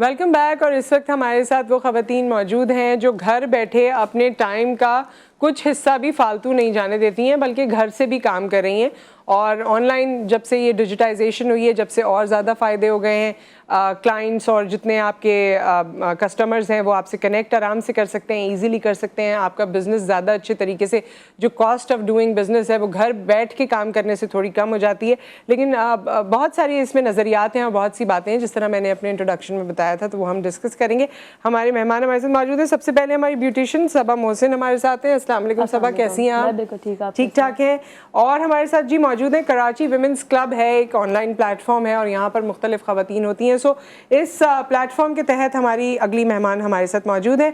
Welcome back. اور اس وقت ہمارے ساتھ وہ خواتین موجود ہیں جو گھر بیٹھے اپنے ٹائم کا کچھ حصہ بھی فالتو نہیں جانے دیتی ہیں بلکہ گھر سے بھی کام کر رہی ہیں. اور آن لائن جب سے یہ ڈیجیٹائزیشن ہوئی ہے جب سے اور زیادہ فائدے ہو گئے ہیں. کلائنٹس اور جتنے آپ کے کسٹمرز ہیں وہ آپ سے کنیکٹ آرام سے کر سکتے ہیں, ایزیلی کر سکتے ہیں. آپ کا بزنس زیادہ اچھے طریقے سے, جو کاسٹ آف ڈوئنگ بزنس ہے وہ گھر بیٹھ کے کام کرنے سے تھوڑی کم ہو جاتی ہے. لیکن بہت ساری اس میں نظریات ہیں اور بہت سی باتیں ہیں جس طرح میں نے اپنے انٹروڈکشن میں بتایا تھا, تو وہ ہم ڈسکس کریں گے. ہمارے مہمان ہمارے ساتھ موجود ہیں. سب سے پہلے ہماری بیوٹیشین صبا محسن ہمارے ساتھ ہیں. السلام علیکم صبا, کیسی ہیں آپ؟ ٹھیک ٹھاک ہیں. اور ہمارے ساتھ جی موجود ہیں کراچی ویمنس کلب ہے, ایک آن لائن پلیٹ فارم ہے اور یہاں پر مختلف خواتین ہوتی ہیں. سو اس پلیٹ فارم کے تحت ہماری اگلی مہمان ہمارے ساتھ موجود ہیں.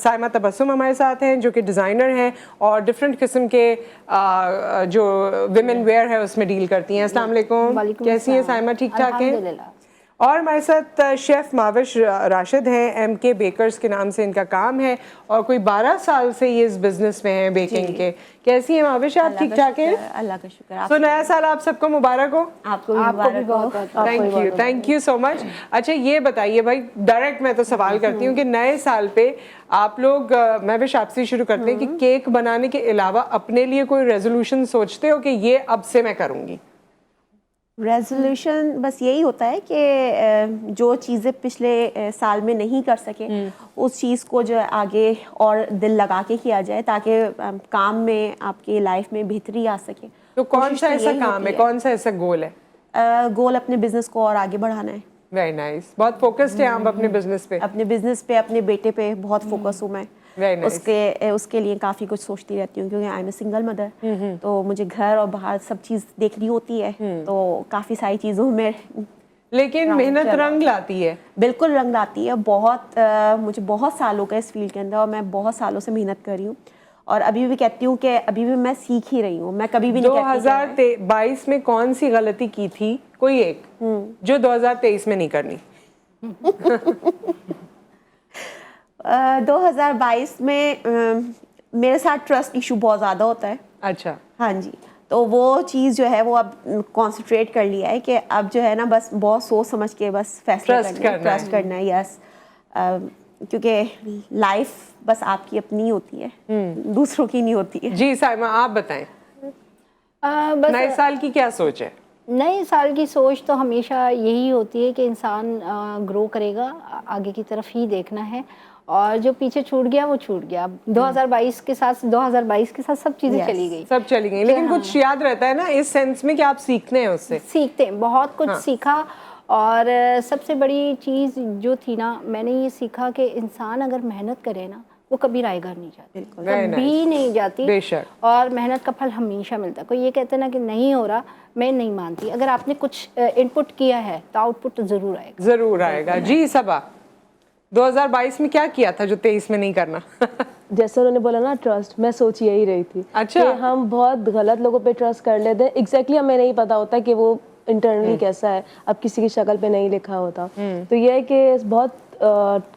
سائمہ تبسم ہمارے ساتھ ہیں جو کہ ڈیزائنر ہیں اور ڈفرینٹ قسم کے جو ویمن ویئر ہے اس میں ڈیل کرتی ہیں. السلام علیکم, کیسی ہیں سائمہ؟ ٹھیک ٹھاک ہیں. اور ہمارے ساتھ شیف ماوش راشد ہیں, ایم کے بیکرز کے نام سے ان کا کام ہے اور کوئی 12 سال سے یہ اس بزنس میں ہیں بیکنگ کے. کیسی ہیں ماوش آپ؟ ٹھیک ٹھاک ہیں, اللہ کا شکر. تو نیا سال آپ سب کو مبارک ہو. آپ کو بھی مبارک ہو. تھینک یو سو مچ. اچھا یہ بتائیے بھائی, ڈائریکٹ میں تو سوال کرتی ہوں کہ نئے سال پہ آپ لوگ, مہوش آپ سے شروع کرتے ہیں, کہ کیک بنانے کے علاوہ اپنے لیے کوئی ریزولوشن سوچتے ہو کہ یہ اب سے میں کروں گی؟ ریزولوشن بس یہی ہوتا ہے کہ جو چیزیں پچھلے سال میں نہیں کر سکے اس چیز کو جو آگے اور دل لگا کے کیا جائے تاکہ کام میں آپ کی لائف میں بہتری آ سکے. تو کون سا ایسا کام ہے, کون سا ایسا گول ہے؟ گول اپنے بزنس کو اور آگے بڑھانا ہے. Very nice. بہت فوکسڈ ہیں آپ اپنے بزنس پہ. اپنے بزنس پہ, اپنے بیٹے پہ بہت فوکس ہوں میں. اس کے لیے کافی کچھ سوچتی رہتی ہوں کیونکہ I am a single mother, تو مجھے گھر اور باہر سب چیز دیکھنی ہوتی ہے. تو کافی ساری چیزوں میں لیکن محنت رنگ لاتی ہے. بالکل رنگ لاتی ہے. بہت مجھے بہت سالوں کا اس فیلڈ کے اندر, اور میں بہت سالوں سے محنت کر رہی ہوں اور ابھی بھی کہتی ہوں کہ ابھی بھی میں سیکھ ہی رہی ہوں. میں کبھی بھی نہیں کہتی 2022 میں کون سی غلطی کی تھی کوئی ایک جو 2023 میں نہیں کرنی؟ 2022 میں میرے ساتھ ٹرسٹ ایشو بہت زیادہ ہوتا ہے. اچھا. ہاں جی, تو وہ چیز جو ہے وہ اب کانسنٹریٹ کر لیا ہے کہ اب جو ہے نا بس بہت سوچ سمجھ کے بس فیصلہ ٹرسٹ کرنا ہے. یس, کیونکہ لائف بس آپ کی اپنی ہوتی ہے, دوسروں کی نہیں ہوتی ہے. جی سائمہ آپ بتائیں, نئے سال کی کیا سوچ ہے؟ نئے سال کی سوچ تو ہمیشہ یہی ہوتی ہے کہ انسان گرو کرے گا, آگے کی طرف ہی دیکھنا ہے, اور جو پیچھے چھوٹ گیا وہ چھوٹ گیا. 2022 کے ساتھ سب چیزیں چلی گئی, لیکن کچھ یاد رہتا ہے نا اس سینس میں کہ آپ سیکھتے ہیں اس سے. سیکھتے ہیں, بہت کچھ سیکھا. اور سب سے بڑی چیز جو تھی نا, میں نے یہ سیکھا کہ انسان اگر محنت کرے نا وہ کبھی رائے گھر نہیں جاتی, کبھی نہیں جاتی. اور محنت کا پھل ہمیشہ ملتا ہے. کوئی یہ کہتے ہیں نا کہ نہیں ہو رہا, میں نہیں مانتی. اگر آپ نے کچھ ان پٹ کیا ہے تو آؤٹ پٹ ضرور آئے گا. ضرور آئے گا. جی صبا, 2022 میں کیا کیا تھا جو 23 میں نہیں کرنا؟ جیسے انہوں نے بولا نا ٹرسٹ, میں سوچ یہی رہی تھی کہ ہم بہت غلط لوگوں پہ ٹرسٹ کر لیتے ہیں. ایگزیکٹلی ہمیں نہیں پتا ہوتا کہ وہ انٹرنلی کیسا ہے, اب کسی کی شکل پہ نہیں لکھا ہوتا. تو یہ ہے کہ بہت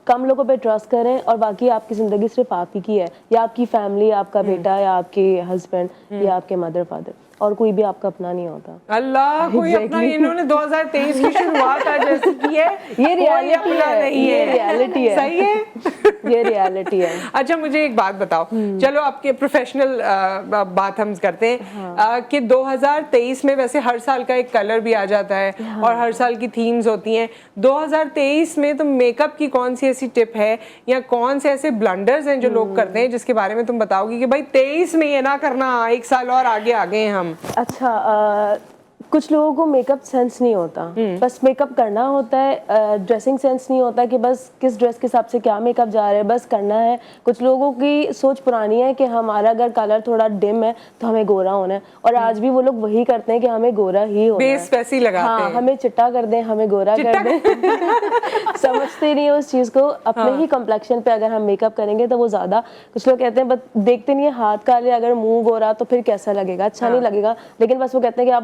کم لوگوں پہ ٹرسٹ کریں, اور باقی آپ کی زندگی صرف آپ ہی کی ہے, یا آپ کی فیملی, آپ کا بیٹا, یا آپ کے ہسبینڈ, یا آپ کے مدر فادر, اور کوئی بھی آپ کا اپنا نہیں ہوتا. اللہ, کوئی اپنا, انہوں نے 2023 کی شروعات آج ایسی کی ہے, یہ ریالٹی ہے, یہ ریالٹی ہے. صحیح ہے, یہ ریالٹی ہے. اچھا مجھے ایک بات بتاؤ, چلو آپ کے پروفیشنل بات ہم کرتے ہیں کہ 2023 میں ویسے ہر سال کا ایک کلر بھی آ جاتا ہے اور ہر سال کی تھیمز ہوتی ہیں. 2023 میں تم میک اپ کی کون سی ایسی ٹپ ہے یا کون سے ایسے بلنڈرز ہیں جو لوگ کرتے ہیں جس کے بارے میں تم بتاؤ گی کہ بھائی 23 میں یہ نہ کرنا, ایک سال اور آگے آگے ہیں ہم؟ اچھا, کچھ لوگوں کو میک اپ سینس نہیں ہوتا, بس میک اپ کرنا ہوتا ہے. ڈریسنگ سینس نہیں ہوتا کہ بس کس ڈریس کے حساب سے کیا میک اپ جا رہا ہے, بس کرنا ہے. کچھ لوگوں کی سوچ پرانی ہے کہ ہمارا اگر کلر تھوڑا ڈم ہے تو ہمیں گورا ہونا ہے, اور آج بھی وہ لوگ وہی کرتے ہیں کہ ہمیں گورا ہی ہونا ہے. بیس پیسی لگاتے ہیں, ہمیں چٹا کر دیں, ہمیں گورا کر دیں. سمجھتے نہیں اس چیز کو. اپنے ہی کمپلیکشن پہ اگر ہم میک اپ کریں گے تو وہ زیادہ, کچھ لوگ کہتے ہیں بس دیکھتے نہیں ہے ہاتھ کالے, اگر منہ گورا تو پھر کیسا لگے گا, اچھا نہیں لگے گا. لیکن بس وہ کہتے ہیں کہ آپ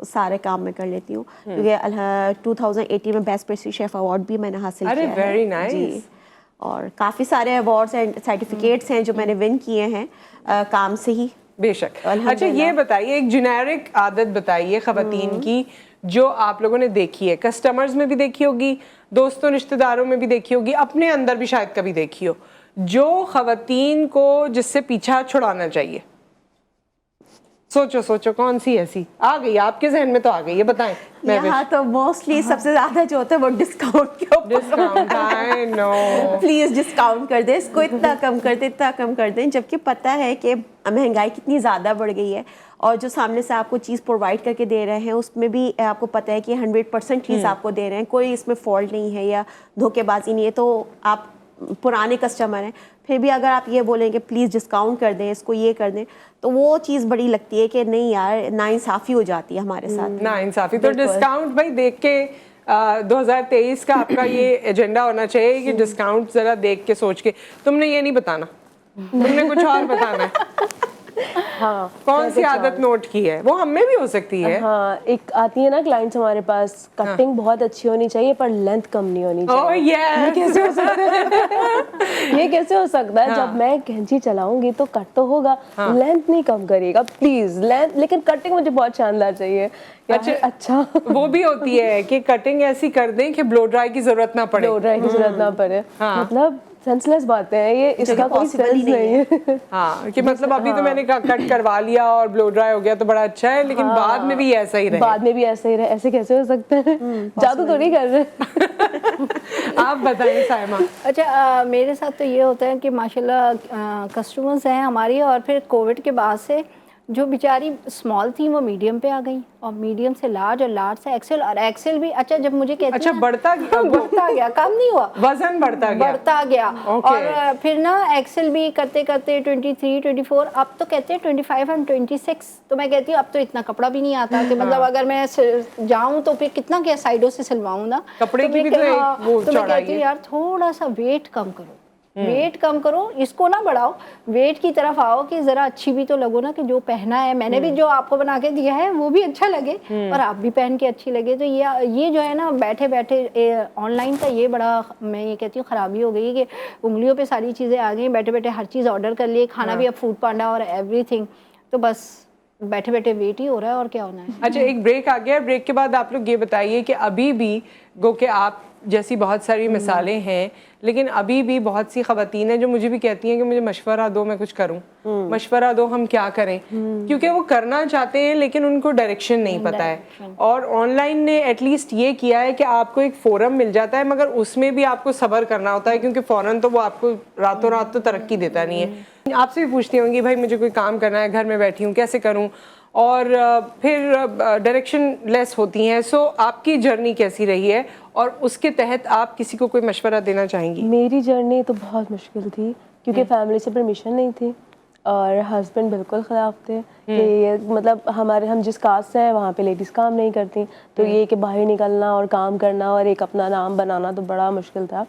سارے کام میں کر لیتی ہوں. کیونکہ 2018 میں بیسٹ پیسٹری شیف ایوارڈ بھی میں نے حاصل کیا ہے. Very nice. جی, اور کافی سارے ایوارڈس اینڈ سرٹیفکیٹس ہیں جو میں نے ون کیے ہیں کام سے ہی. بے شک. اچھا یہ بتائیے, ایک جنیرک عادت بتائیے خواتین کی جو آپ لوگوں نے دیکھی ہے, کسٹمرز میں بھی دیکھی ہوگی, دوستوں رشتہ داروں میں بھی دیکھی ہوگی, اپنے اندر بھی شاید کبھی دیکھی ہو, جو خواتین کو جس سے پیچھا چھڑانا چاہیے. سوچو کون سی ایسی آ گئی آپ کے ذہن میں؟ تو آ گئی ہے, بتائیں. یہاں تو موسٹلی سب سے زیادہ جو ہوتا ہے وہ ڈسکاؤنٹ کے اوپر. Discount, I know, please discount کر دیں اس کو, اتنا کم کر دیں, اتنا کم کر دیں, جبکہ پتہ ہے کہ مہنگائی کتنی زیادہ بڑھ گئی ہے, اور جو سامنے سے آپ کو چیز پرووائڈ کر کے دے رہے ہیں اس میں بھی آپ کو پتہ ہے کہ 100% چیز آپ کو دے رہے ہیں, کوئی اس میں فالٹ نہیں ہے یا دھوکے بازی نہیں ہے. تو آپ پرانے کسٹمر ہیں, پھر بھی اگر آپ یہ بولیں کہ پلیز ڈسکاؤنٹ کر دیں اس کو, یہ کر دیں, تو وہ چیز بڑی لگتی ہے کہ نہیں یار, ناانصافی ہو جاتی ہے ہمارے ساتھ. ناانصافی. تو ڈسکاؤنٹ بھائی دیکھ کے 2023 کا آپ کا یہ ایجنڈا ہونا چاہیے کہ ڈسکاؤنٹ ذرا دیکھ کے سوچ کے. تم نے یہ نہیں بتانا, تم نے کچھ اور بتانا ہے. ہاں, کون سی عادت نوٹ کی ہے؟ وہ ہم میں بھی ہو سکتی ہے. ہاں, ایک آتی ہے نا کلائنٹس ہمارے پاس, کٹنگ بہت اچھی ہونی چاہیے پر لینتھ کم نہیں ہونی چاہیے. یہ کیسے ہو سکتا ہے؟ یہ کیسے ہو سکتا ہے؟ جب میں کینچی چلاؤں گی تو کٹ تو ہوگا, لینتھ نہیں کم کرے گا پلیز, لینتھ, لیکن کٹنگ مجھے بہت شاندار چاہیے. اچھا وہ بھی ہوتی ہے کہ کٹنگ ایسی کر دیں کہ بلو ڈرائی کی ضرورت نہ پڑے. بلو ڈرائی کی ضرورت نہ پڑے, مطلب سینس لیس باتیں ہیں یہ, اس کا کوئی سینس نہیں ہے. ہاں, کہ مطلب ابھی تو میں نے کٹ کروا لیا اور بلو ڈرائی ہو گیا تو بڑا اچھا ہے, لیکن بعد میں بھی ایسا ہی رہے. بعد میں بھی ایسا ہی رہے, ایسے کیسے ہو سکتا ہے؟ جادو تو نہیں کر رہے. آپ بتائیں سائمہ. اچھا, میرے ساتھ تو یہ ہوتا ہے کہ ماشاءاللہ کسٹمرز ہیں ہماری, اور پھر کووڈ کے بعد سے جو بیچاری اسمال تھیں وہ میڈیم پہ آ گئیں, اور میڈیم سے لارج, اور لارج سے ایکسل, اور ایکسل بھی اچھا جب مجھے کہتے ہیں اچھا بڑھتا گیا, کم نہیں ہوا, وزن بڑھتا گیا. اور پھر نا ایکسل بھی کرتے کرتے 23, 24, اب تو کہتے ہیں 25 and 26. تو میں کہتی ہوں اب تو اتنا کپڑا بھی نہیں آتا کہ مطلب اگر میں جاؤں تو پھر کتنا کیا سائڈوں سے سلواؤں نا, کپڑے کی بھی تو میں کہتی ہوں یار تھوڑا سا ویٹ کم کرو, ویٹ کم کرو, اس کو نہ بڑھاؤ, ویٹ کی طرف آؤ کہ ذرا اچھی بھی تو لگو نا, کہ جو پہنا ہے میں نے بھی جو آپ کو بنا کے دیا ہے وہ بھی اچھا لگے اور آپ بھی پہن کے اچھی لگے. تو یہ جو ہے نا بیٹھے بیٹھے آن لائن کا یہ بڑا, میں یہ کہتی ہوں خرابی ہو گئی کہ انگلیوں پہ ساری چیزیں آ گئی, بیٹھے بیٹھے ہر چیز آرڈر کر لیے, کھانا بھی اب فوڈ پانڈا اور ایوری تھنگ, تو بس بیٹھے بیٹھے ویٹ ہی ہو رہا ہے اور کیا ہونا ہے. اچھا ایک بریک آ گیا, بریک کے بعد آپ لوگ یہ بتائیے کہ ابھی بھی گو کہ آپ جیسی بہت ساری مثالیں ہیں, لیکن ابھی بھی بہت سی خواتین ہیں جو مجھے بھی کہتی ہیں کہ مجھے مشورہ دو, میں کچھ کروں, مشورہ دو ہم کیا کریں, کیونکہ وہ کرنا چاہتے ہیں لیکن ان کو ڈائریکشن نہیں پتہ ہے. اور آن لائن نے ایٹ لیسٹ یہ کیا ہے کہ آپ کو ایک فورم مل جاتا ہے, مگر اس میں بھی آپ کو صبر کرنا ہوتا ہے, کیونکہ فوراً تو وہ آپ کو راتوں رات تو ترقی دیتا نہیں ہے. آپ سے بھی پوچھتی ہوں گی بھائی مجھے کوئی کام کرنا ہے, گھر میں بیٹھی ہوں, کیسے کروں, اور پھر ڈائریکشن لیس ہوتی ہیں. سو آپ کی جرنی کیسی رہی ہے اور اس کے تحت آپ کسی کو کوئی مشورہ دینا چاہیں گی؟ میری جرنی تو بہت مشکل تھی, کیونکہ فیملی سے پرمیشن نہیں تھی اور ہسبینڈ بالکل خلاف تھے کہ یہ مطلب ہم جس کاسٹ سے ہیں وہاں پہ لیڈیز کام نہیں کرتی, تو یہ کہ باہر نکلنا اور کام کرنا اور ایک اپنا نام بنانا تو بڑا مشکل تھا.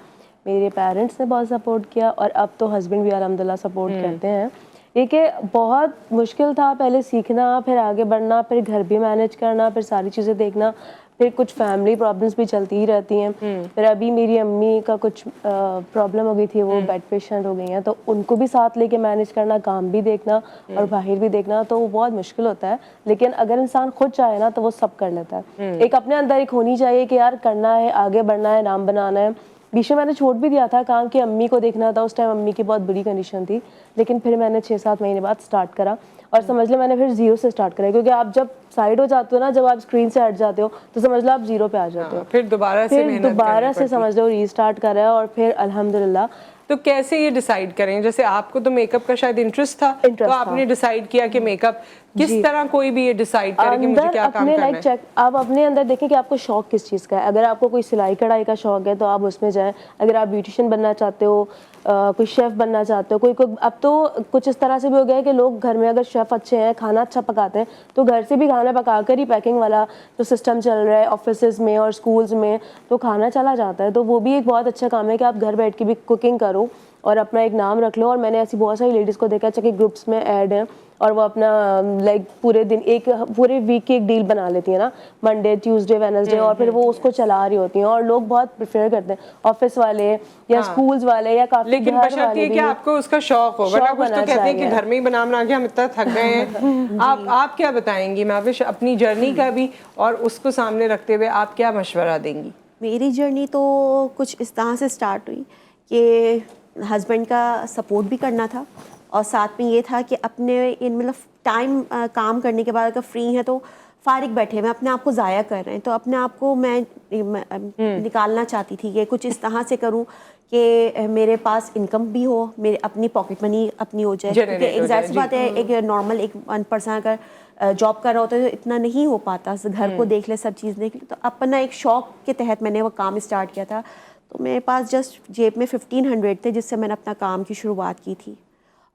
میرے پیرنٹس نے بہت سپورٹ کیا اور اب تو ہسبینڈ بھی الحمدللہ سپورٹ کرتے ہیں. یہ کہ بہت مشکل تھا پہلے سیکھنا, پھر آگے بڑھنا, پھر گھر بھی مینیج کرنا, پھر ساری چیزیں دیکھنا, پھر کچھ فیملی پرابلمس بھی چلتی ہی رہتی ہیں. پھر ابھی میری امی کا کچھ پرابلم ہو گئی تھی, وہ بیڈ پیشنٹ ہو گئی ہیں, تو ان کو بھی ساتھ لے کے مینیج کرنا, کام بھی دیکھنا اور باہر بھی دیکھنا, تو وہ بہت مشکل ہوتا ہے. لیکن اگر انسان خود چاہے نا تو وہ سب کر لیتا ہے. ایک اپنے اندر ایک ہونی چاہیے کہ یار کرنا ہے, آگے بڑھنا ہے, نام بنانا ہے. بیچ میں نے چھوڑ بھی دیا تھا کام کہ امی کو دیکھنا تھا, اس ٹائم امی کی بہت بری کنڈیشن تھی, لیکن پھر میں نے 6-7 مہینے بعد اسٹارٹ کرا, اور سمجھ لیں میں نے پھر زیرو سے اسٹارٹ کرا, کیونکہ آپ جب سائڈ ہو جاتے ہو نا, جب آپ اسکرین سے ہٹ جاتے ہو تو سمجھ لو آپ زیرو پہ آ جاتے ہو, پھر دوبارہ سے سمجھ لو ری اسٹارٹ کرا ہے, اور پھر الحمدللہ. تو کیسے یہ ڈیسائیڈ کریں, جیسے آپ کو تو میک اپ کا شاید انٹرسٹ تھا, تو آپ نے ڈیسائیڈ کیا کہ میک اپ, کس طرح کوئی بھی یہ ڈیسائیڈ کرے کہ مجھے کیا کام کرنا ہے؟ آپ اپنے اندر دیکھیں کہ آپ کو شوق کس چیز کا ہے. اگر آپ کو کوئی سلائی کڑھائی کا شوق ہے تو آپ اس میں جائیں. اگر آپ بیوٹیشین بننا چاہتے ہو, کوئی شیف بننا چاہتے ہو, کوئی اب تو کچھ اس طرح سے بھی ہو گیا ہے کہ لوگ گھر میں اگر شیف اچھے ہیں, کھانا اچھا پکاتے ہیں, تو گھر سے بھی کھانا پکا کر ہی پیکنگ والا جو سسٹم چل رہا ہے آفیسز میں اور اسکولز میں, تو کھانا چلا جاتا ہے. تو وہ بھی ایک بہت اچھا کام ہے کہ آپ گھر بیٹھ کے بھی کوکنگ کرو اور اپنا ایک نام رکھ لو. اور میں نے ایسی بہت ساری لیڈیز کو دیکھا کہ گروپس میں ایڈ ہیں اور وہ اپنا لائک پورے دن ایک پورے ویک کی ایک ڈیل بنا لیتی ہیں نا, منڈے ٹیوزڈے وینسڈے, اور پھر وہ اس کو چلا رہی ہوتی ہیں. اور لوگ بہت پریفر کرتے ہیں, آفس والے یا اسکولز والے یا کافی لیکن بشرط یہ کہ آپ کو اس کا شوق ہو, ورنہ کچھ تو کہتے ہیں کہ گھر میں ہی بنا کے ہم اتنا تھک گئے ہیں. آپ کیا بتائیں گی مہوش اپنی جرنی کا بھی, اور اس کو سامنے رکھتے ہوئے آپ کیا مشورہ دیں گی؟ میری جرنی تو کچھ اس طرح سے سٹارٹ ہوئی کہ ہسبینڈ کا سپورٹ بھی کرنا تھا, اور ساتھ میں یہ تھا کہ اپنے مطلب ٹائم کام کرنے کے بعد اگر فری ہیں تو فارغ بیٹھے ہوئے اپنے آپ کو ضائع کر رہے ہیں, تو اپنے آپ کو میں نکالنا چاہتی تھی کہ کچھ اس طرح سے کروں کہ میرے پاس انکم بھی ہو, میرے اپنی پاکٹ منی اپنی ہو جائے. کیونکہ ایک ظاہر سی بات ہے, ایک نارمل ایک ون پرسن اگر جاب کر رہا ہوتا ہے تو اتنا نہیں ہو پاتا, گھر کو دیکھ لے, سب چیز دیکھ لے. تو اپنا ایک شوق کے تحت میں نے وہ کام اسٹارٹ کیا تھا. تو میرے پاس جسٹ جیب میں 1500 تھے جس سے میں نے اپنا کام کی شروعات کی تھی.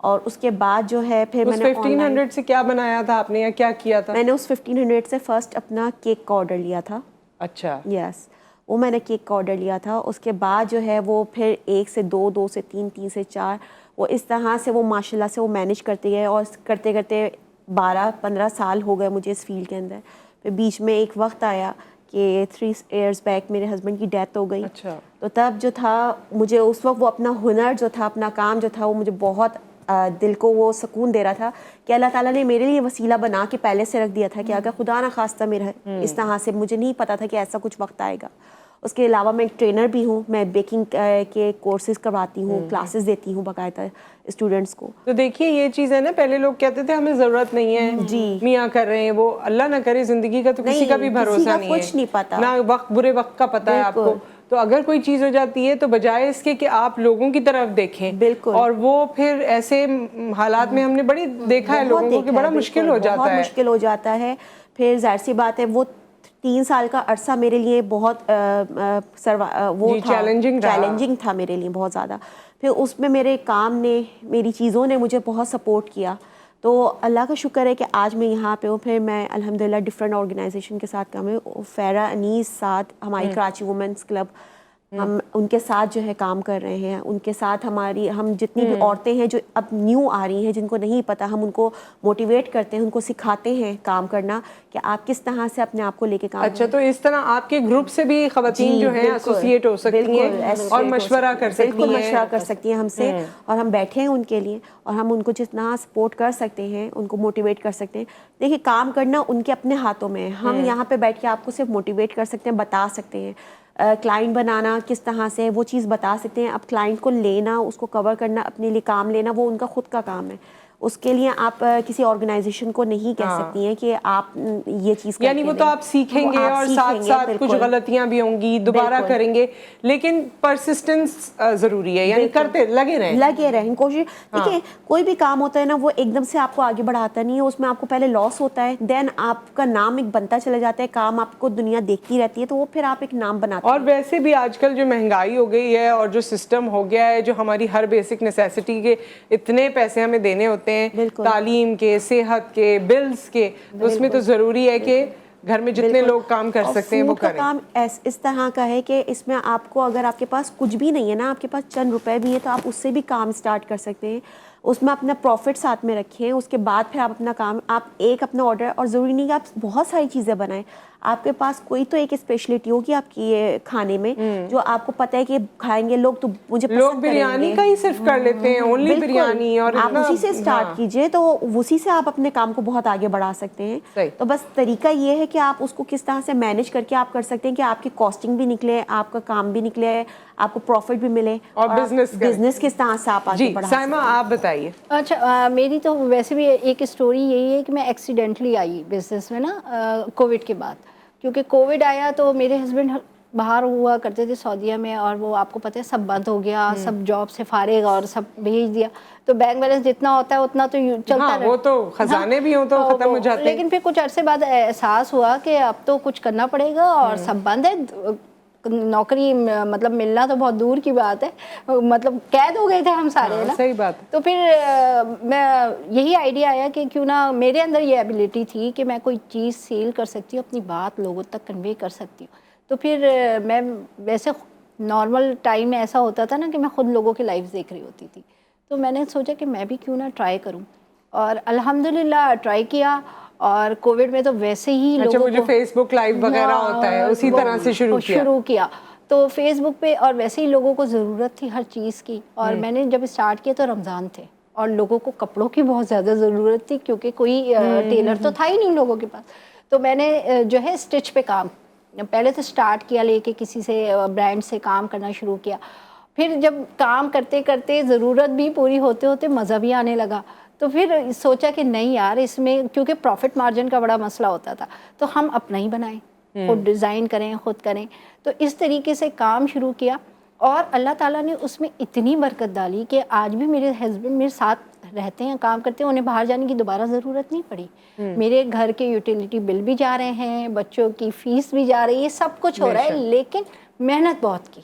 اور اس کے بعد جو ہے پھر میں نے 1500 سے کیا بنایا تھا آپ نے, یا کیا کیا تھا؟ میں نے اس 1500 سے فرسٹ اپنا کیک کا آرڈر لیا تھا. اچھا, یس, وہ میں نے کیک کا آرڈر لیا تھا. اس کے بعد جو ہے وہ پھر 1 سے 2, 2 سے 3, 3 سے 4, وہ اس طرح سے وہ ماشاء اللہ سے وہ مینیج کرتے گئے, اور کرتے کرتے 12-15 سال ہو گئے مجھے اس فیلڈ کے اندر. پھر بیچ میں ایک وقت آیا کہ 3 ایئرس بیک میرے ہسبینڈ کی ڈیتھ ہو گئی. اچھا. تو تب جو تھا مجھے اس وقت وہ اپنا ہنر جو تھا, اپنا کام جو تھا, وہ مجھے بہت دل کو وہ سکون دے رہا تھا کہ اللہ تعالیٰ نے میرے لیے وسیلہ بنا کے پہلے سے رکھ دیا تھا کہ اگر خدا نہ خواستہ میرا اس طرح سے, مجھے نہیں پتا تھا کہ ایسا کچھ وقت آئے گا. اس کے علاوہ میں ایک ٹرینر بھی ہوں, میں بیکنگ کے کورسز کرواتی ہوں, کلاسز دیتی ہوں باقاعدہ اسٹوڈنٹس کو. تو دیکھیے یہ چیز ہے نا, پہلے لوگ کہتے تھے ہمیں ضرورت نہیں ہے, جی میاں کر رہے ہیں, وہ اللہ نہ کرے زندگی کا تو کسی کا بھی بھروسہ نہیں ہے, کچھ نہیں پتا, نہ وقت برے وقت کا پتہ ہے آپ کو. تو اگر کوئی چیز ہو جاتی ہے تو بجائے اس کے کہ آپ لوگوں کی طرف دیکھیں, بالکل, اور وہ پھر ایسے حالات میں ہم نے بڑی دیکھا ہے لوگوں کو کہ بڑا مشکل ہو جاتا ہے, بہت مشکل ہو جاتا ہے. پھر ظاہر سی بات ہے وہ 3 سال کا عرصہ میرے لیے بہت وہ چیلنجنگ تھا میرے لیے بہت زیادہ. پھر اس میں میرے کام نے, میری چیزوں نے مجھے بہت سپورٹ کیا. تو اللہ کا شکر ہے کہ آج میں یہاں پہ ہوں. پھر میں الحمدللہ ڈفرینٹ آرگنائزیشن کے ساتھ کام ہے, فیرا انیس ساتھ ہماری کراچی وومنس کلب, ہم ان کے ساتھ جو ہے کام کر رہے ہیں. ان کے ساتھ ہم جتنی بھی عورتیں ہیں جو اب نیو آ رہی ہیں, جن کو نہیں پتہ, ہم ان کو موٹیویٹ کرتے ہیں, ان کو سکھاتے ہیں کام کرنا کہ آپ کس طرح سے اپنے آپ کو لے کے کام. اچھا, تو اس طرح آپ کے گروپ سے بھی خواتین جو ہیں ایسوسیٹ ہو سکتی ہیں اور مشورہ کر سکتی ہیں, بالکل مشورہ کر سکتی ہیں ہم سے, اور ہم بیٹھے ہیں ان کے لیے, اور ہم ان کو جتنا سپورٹ کر سکتے ہیں ان کو موٹیویٹ کر سکتے ہیں. دیکھیے کام کرنا ان کے اپنے ہاتھوں میں ہے, ہم یہاں پہ بیٹھ کے آپ کو صرف موٹیویٹ کر سکتے ہیں, بتا سکتے ہیں. کلائنٹ بنانا کس طرح سے وہ چیز بتا سکتے ہیں. اب کلائنٹ کو لینا, اس کو کور کرنا, اپنے لیے کام لینا, وہ ان کا خود کا کام ہے. اس کے لیے آپ کسی آرگنائزیشن کو نہیں کہہ سکتی ہیں کہ آپ یہ چیز کریں, یعنی وہ تو آپ سیکھیں گے اور ساتھ ساتھ کچھ غلطیاں بھی ہوں گی, دوبارہ کریں گے, لیکن پرسسٹنس ضروری ہے, یعنی کرتے لگے رہیں کوشش. دیکھیے کوئی بھی کام ہوتا ہے نا, وہ ایک دم سے آپ کو آگے بڑھاتا نہیں ہے, اس میں آپ کو پہلے لاس ہوتا ہے, دین آپ کا نام ایک بنتا چلا جاتا ہے, کام آپ کو دنیا دیکھتی رہتی ہے, تو وہ پھر آپ ایک نام بناتے ہیں. اور ویسے بھی آج کل جو مہنگائی ہو گئی ہے اور جو سسٹم ہو گیا ہے, جو ہماری ہر بیسک نیسیسٹی کے اتنے پیسے ہمیں دینے ہوتے ہیں, تعلیم کے, صحت کے, بلز کے, تو اس میں تو ضروری ہے کہ گھر میں جتنے لوگ کام کر سکتے ہیں وہ کریں. کام اس طرح کا ہے کہ اس میں آپ کو اگر آپ کے پاس کچھ بھی نہیں ہے نا, آپ کے پاس چند روپے بھی ہیں, تو آپ اس سے بھی کام سٹارٹ کر سکتے ہیں. اس میں اپنا پروفٹ ساتھ میں رکھیں, اس کے بعد پھر آپ اپنا کام, آپ ایک اپنا آرڈر, اور ضروری نہیں کہ آپ بہت ساری چیزیں بنائیں, آپ کے پاس کوئی تو ایک اسپیشلٹی ہوگی آپ کی یہ کھانے میں جو آپ کو پتہ ہے کہ کھائیں گے لوگ تو مجھے پسند کریں گے. لوگ بریانی کا ہی صرف کر لیتے ہیں, اونلی بریانی, اور آپ اسی سے سٹارٹ کیجئے, تو اسی سے آپ اپنے کام کو بہت آگے بڑھا سکتے ہیں. تو بس طریقہ یہ ہے کہ آپ اس کو کس طرح سے مینیج کر کے آپ کر سکتے ہیں کہ آپ کی کاسٹنگ بھی نکلے, آپ کا کام بھی نکلے, آپ کو پروفٹ بھی ملے, اور بزنس کس طرح سے آپ آگے بڑھا سکتے ہیں. سائمہ آپ بتائیے. اچھا, میری تو ویسے بھی ایک اسٹوری یہی ہے کہ میں ایکسیڈنٹلی آئی بزنس میں نا کووڈ کے بعد, کیونکہ کووڈ آیا تو میرے ہسبینڈ باہر ہوا کرتے تھے سعودیہ میں, اور وہ آپ کو پتہ ہے سب بند ہو گیا, سب جاب سے فارغ اور سب بھیج دیا, تو بینک بیلنس جتنا ہوتا ہے اتنا تو چلتا رہتا, وہ تو خزانے بھی ہوں تو ختم ہو جاتے ہیں. لیکن پھر کچھ عرصے بعد احساس ہوا کہ اب تو کچھ کرنا پڑے گا, اور سب بند ہے, نوکری مطلب ملنا تو بہت دور کی بات ہے, مطلب قید ہو گئے تھے ہم سارے نا. صحیح بات. تو پھر میں یہی آئیڈیا آیا کہ کیوں نہ, میرے اندر یہ ایبلٹی تھی کہ میں کوئی چیز سیل کر سکتی ہوں, اپنی بات لوگوں تک کنوے کر سکتی ہوں. تو پھر میں ویسے نارمل ٹائم میں ایسا ہوتا تھا نا کہ میں خود لوگوں کے لائف دیکھ رہی ہوتی تھی, تو میں نے سوچا کہ میں بھی کیوں نہ ٹرائی کروں, اور الحمدللہ ٹرائی کیا. اور کووڈ میں تو ویسے ہی لوگوں کو جو فیس بک لائیو وغیرہ ہوتا ہے اسی طرح سے شروع کیا, تو فیس بک پہ, اور ویسے ہی لوگوں کو ضرورت تھی ہر چیز کی. اور میں نے جب اسٹارٹ کیا تو رمضان تھے اور لوگوں کو کپڑوں کی بہت زیادہ ضرورت تھی, کیونکہ کوئی ٹیلر تو تھا ہی نہیں لوگوں کے پاس. تو میں نے جو ہے اسٹچ پہ کام پہلے تو اسٹارٹ کیا, لے کے کسی سے برانڈ سے کام کرنا شروع کیا. پھر جب کام کرتے کرتے ضرورت بھی پوری ہوتے ہوتے مزہ بھی آنے لگا, تو پھر سوچا کہ نہیں یار اس میں, کیونکہ پروفٹ مارجن کا بڑا مسئلہ ہوتا تھا, تو ہم اپنا ہی بنائیں, خود ڈیزائن کریں, خود کریں. تو اس طریقے سے کام شروع کیا, اور اللہ تعالیٰ نے اس میں اتنی برکت ڈالی کہ آج بھی میرے ہسبینڈ میرے ساتھ رہتے ہیں, کام کرتے ہیں, انہیں باہر جانے کی دوبارہ ضرورت نہیں پڑی. میرے گھر کے یوٹیلیٹی بل بھی جا رہے ہیں, بچوں کی فیس بھی جا رہی ہے, سب کچھ ہو رہا ہے, لیکن محنت بہت کی.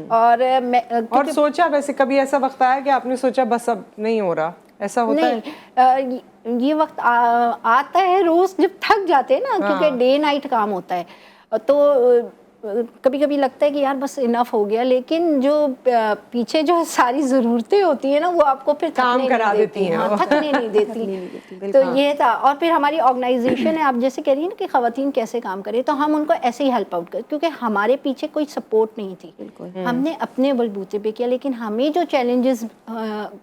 اور سوچا ویسے کبھی ایسا وقت آیا کہ آپ نے سوچا بس اب نہیں ہو رہا, ایسا ہوتا ہے؟ نہیں, یہ وقت آتا ہے روز جب تھک جاتے ہیں نا, کیونکہ ڈے نائٹ کام ہوتا ہے, تو کبھی کبھی لگتا ہے کہ یار بس انف ہو گیا, لیکن جو پیچھے جو ساری ضرورتیں ہوتی ہیں نا وہ آپ کو پھر کام کرا دیتی ہیں, تھکنے نہیں دیتی. تو یہ تھا. اور پھر ہماری آرگنائزیشن ہے, آپ جیسے کہہ رہی ہیں نا کہ خواتین کیسے کام کریں, تو ہم ان کو ایسے ہی ہیلپ آؤٹ کریں, کیونکہ ہمارے پیچھے کوئی سپورٹ نہیں تھی. ہم نے اپنے بلبوتے پہ کیا, لیکن ہمیں جو چیلنجز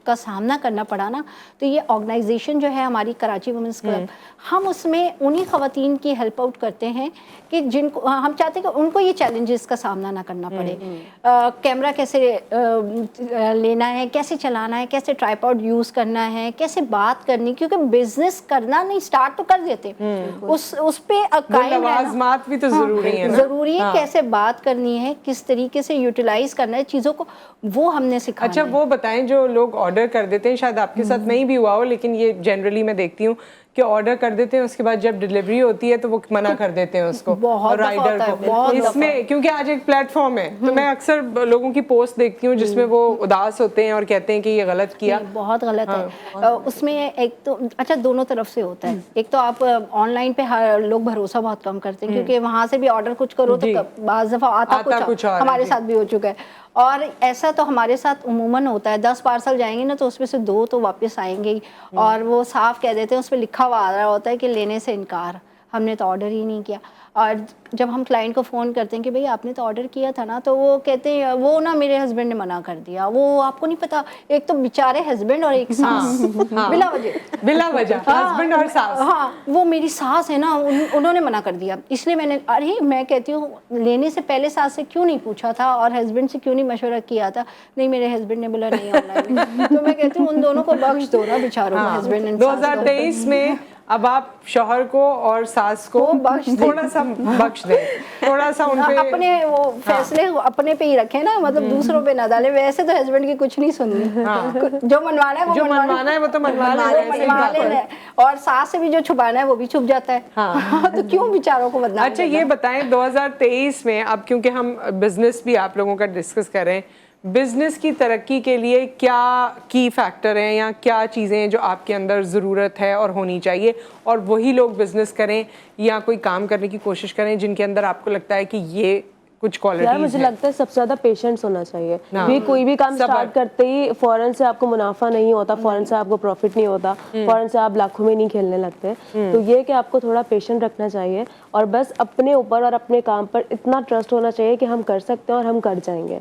کا سامنا کرنا پڑا نا, تو یہ آرگنائزیشن جو ہے ہماری کراچی وومنس کلب, ہم اس میں انہی خواتین کی ہیلپ آؤٹ کرتے ہیں کہ جن کو ہم چاہتے ہیں کہ ان کو یہ چیلنجز کا سامنا نہ کرنا پڑے. کیمرہ کیسے لینا ہے, کیسے چلانا ہے, کیسے ٹرائیپوڈ یوز کرنا ہے, کیسے بات کرنی, کیونکہ بزنس کرنا نہیں, اسٹارٹ تو کر دیتے, اس پہ قائم لوازمات بھی تو ضروری ہے, ضروری ہے, کیسے بات کرنی ہے, کس طریقے سے یوٹیلائز کرنا ہے چیزوں کو, وہ ہم نے سکھانا. اچھا وہ بتائیں, جو لوگ آرڈر کر دیتے ہیں, شاید آپ کے ساتھ نہیں بھی ہوا ہو, لیکن یہ جنرلی میں دیکھتی ہوں کہ آرڈر کر دیتے ہیں, اس کے بعد جب ڈلیوری ہوتی ہے تو وہ منع کر دیتے ہیں اس کو, رائڈر کو. اس میں کیونکہ آج ایک پلیٹ فارم ہے, تو میں اکثر لوگوں کی پوسٹ دیکھتی ہوں جس میں وہ اداس ہوتے ہیں اور کہتے ہیں کہ یہ غلط کیا. بہت غلط ہے اس میں. ایک تو اچھا دونوں طرف سے ہوتا ہے, ایک تو آپ آن لائن پہ لوگ بھروسہ بہت کم کرتے ہیں, کیونکہ وہاں سے بھی آرڈر کچھ کرو تو بعض دفعہ آتا کچھ, ہمارے ساتھ بھی ہو چکا ہے. اور ایسا تو ہمارے ساتھ عموماً ہوتا ہے, 10 پارسل جائیں گے نا تو اس میں سے 2 تو واپس آئیں گے, اور وہ صاف کہہ دیتے ہیں, اس پہ لکھا ہوا آ رہا ہوتا ہے کہ لینے سے انکار, ہم نے تو آرڈر ہی نہیں کیا. اور جب ہم کلائنٹ کو فون کرتے ہیں کہ بھئی آپ نے تو آرڈر کیا تھا نا, تو وہ کہتے ہیں وہ نا میرے ہسبینڈ نے منع کر دیا. وہ آپ کو نہیں پتا, ایک تو بیچارے ہسبینڈ اور ایک ساس, بلا وجہ ہسبینڈ اور ساس. ہاں وہ میری ساس ہے نا, انہوں نے منع کر دیا, اس لیے میں نے, ارے میں کہتی ہوں لینے سے پہلے ساس سے کیوں نہیں پوچھا تھا اور ہسبینڈ سے کیوں نہیں مشورہ کیا تھا. نہیں میرے ہسبینڈ نے بولا نہیں آن لائن. تو میں کہتی ہوں ان دونوں کو بخش دو نا بیچاروں کو, ہسبینڈ اینڈ ساس. 2023 میں اب آپ شوہر کو اور ساس کو تھوڑا سا بخش دیں, تھوڑا سا ان پہ اپنے وہ فیصلے اپنے پہ ہی رکھیں نا, مطلب دوسروں پہ نہ ڈالیں. ویسے تو ہسبینڈ کی کچھ نہیں سننی, جو منوانا ہے وہ تو منوا لینا, اور ساس سے بھی جو چھپانا ہے وہ بھی چھپ جاتا ہے, تو کیوں بیچاروں کو بدنام. اچھا یہ بتائیں 2023 میں اب کیونکہ ہم بزنس بھی آپ لوگوں کا ڈسکس کر رہے ہیں, بزنس کی ترقی کے لیے کیا کی فیکٹر ہیں یا کیا چیزیں ہیں جو آپ کے اندر ضرورت ہے اور ہونی چاہیے, اور وہی لوگ بزنس کریں یا کوئی کام کرنے کی کوشش کریں جن کے اندر آپ کو لگتا ہے کہ یہ کچھ کوالٹیز ہیں؟ مجھے لگتا ہے سب سے زیادہ پیشنس ہونا چاہیے. کوئی بھی کام اسٹارٹ کرتے ہی فوراً سے آپ کو منافع نہیں ہوتا, فوراً سے آپ کو پروفٹ نہیں ہوتا, فوراً سے آپ لاکھوں میں نہیں کھیلنے لگتے. تو یہ کہ آپ کو تھوڑا پیشنٹ رکھنا چاہیے, اور بس اپنے اوپر اور اپنے کام پر اتنا ٹرسٹ ہونا چاہیے کہ ہم کر سکتے ہیں اور ہم کر جائیں گے.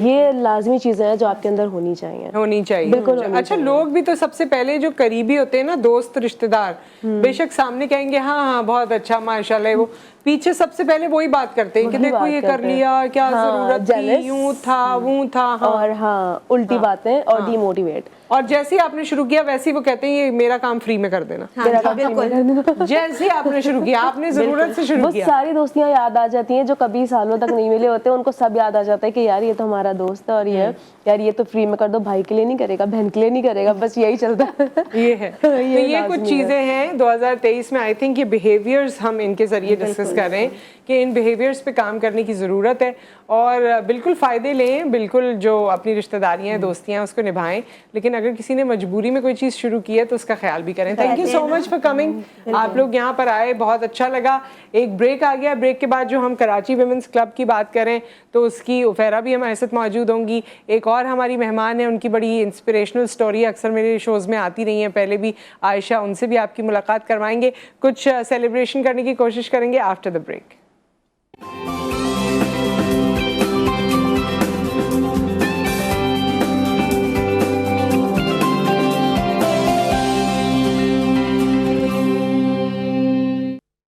یہ لازمی چیزیں ہیں جو آپ کے اندر ہونی چاہیے. بالکل. اچھا لوگ بھی تو سب سے پہلے جو قریبی ہوتے ہیں نا, دوست رشتے دار, بے شک سامنے کہیں گے ہاں ہاں بہت اچھا ماشاء اللہ, وہ پیچھے سب سے پہلے وہی بات کرتے ہیں کہ دیکھو یہ کر لیا, کیا ضرورت تھی, یوں تھا وہ تھا, اور ہاں الٹی باتیں اور ڈی موٹیویٹ. اور جیسے ہی آپ نے شروع کیا ویسے ہی وہ کہتے ہیں یہ میرا کام فری میں کر دینا. جیسے ہی آپ نے شروع کیا, آپ نے ضرورت سے شروع کیا, وہ ساری دوستیاں یاد آ جاتی ہیں جو کبھی سالوں تک نہیں ملے ہوتے, ان کو سب یاد آ جاتا ہے کہ یار یہ تو ہمارا دوست ہے, اور یہ یار یہ تو فری میں کر دو, بھائی کے لیے نہیں کرے گا, بہن کے لیے نہیں کرے گا, بس یہی چلتا ہے. یہ ہے. تو یہ کچھ چیزیں ہیں 2023 میں, آئی تھنک یہ بیہیویئرز ہم ان کے ذریعے ڈسکس کر رہے ہیں کہ ان بیہیویئرز پہ کام کرنے کی ضرورت ہے, اور بالکل فائدے لیں, بالکل جو اپنی رشتہ داریاں ہیں, دوستیاں, اس کو نبھائیں, لیکن اگر کسی نے مجبوری میں کوئی چیز شروع کی ہے تو اس کا خیال بھی کریں. Thank you so much for coming. آپ لوگ یہاں پر آئے, بہت اچھا لگا. ایک بریک آ گیا, بریک کے بعد جو ہم کراچی ویمنس کلب کی بات کریں تو اس کی عفیرہ بھی ہمارے ساتھ موجود ہوں گی. ایک اور ہماری مہمان ہیں, ان کی بڑی انسپریشنل اسٹوری اکثر میرے شوز میں آتی رہی ہیں پہلے بھی, عائشہ, ان سے بھی آپ کی ملاقات کروائیں گے. کچھ سیلیبریشن کرنے کی کوشش کریں گے آفٹر دا بریک.